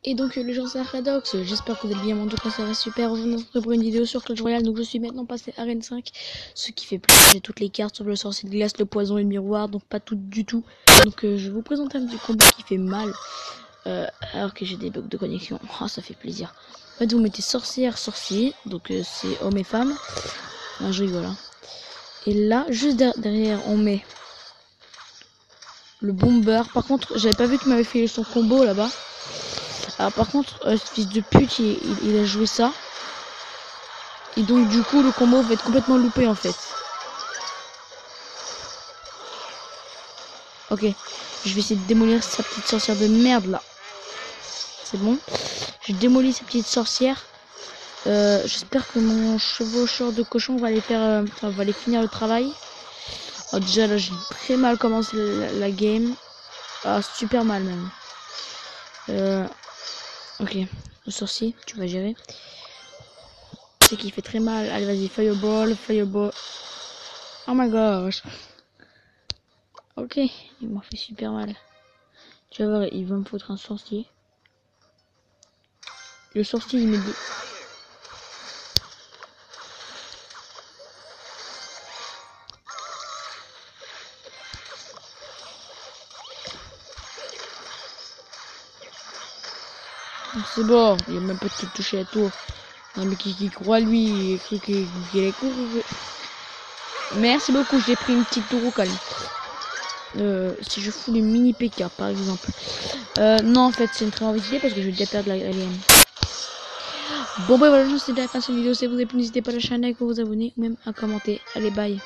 Et donc les gens c'est Redox, j'espère que vous allez bien, en tout cas ça va super. On se retrouve pour une vidéo sur Clash Royale. Donc je suis maintenant passé Arène 5, ce qui fait plaisir. J'ai toutes les cartes sur le sorcier de glace, le poison et le miroir, donc pas toutes du tout. Donc je vais vous présenter un petit combo qui fait mal, alors que j'ai des bugs de connexion. Oh, ça fait plaisir. En fait vous mettez sorcière, sorcier, donc c'est homme et femme. Ah, je rigole hein. Et là juste derrière on met le bomber. Par contre j'avais pas vu qu'il m'avait fait son combo là-bas. Alors par contre, ce fils de pute, il a joué ça. Et donc du coup, le combo va être complètement loupé en fait. Ok, je vais essayer de démolir sa petite sorcière de merde là. C'est bon. Je démolis sa petite sorcière. J'espère que mon chevaucheur de cochon va aller faire, va aller finir le travail. Oh, déjà là, j'ai très mal commencé la game. Ah, super mal même. Ok, le sorcier, tu vas gérer. C'est qui fait très mal. Allez, vas-y, fireball, fireball. Oh my gosh. Ok, il m'a fait super mal. Tu vas voir, il va me foutre un sorcier. Le sorcier, il met des... C'est bon, il a même pas de toucher à tour. Non mais qui croit lui, qui est court. Merci beaucoup, j'ai pris une petite tour au calme. Si je fous les mini PK par exemple. Non en fait c'est une très mauvaise idée parce que je vais déjà perdre la game. Bon bah voilà, c'est déjà la fin de cette vidéo. Si vous avez plu, n'hésitez pas à lâcher un like ou vous abonner ou même à commenter. Allez bye.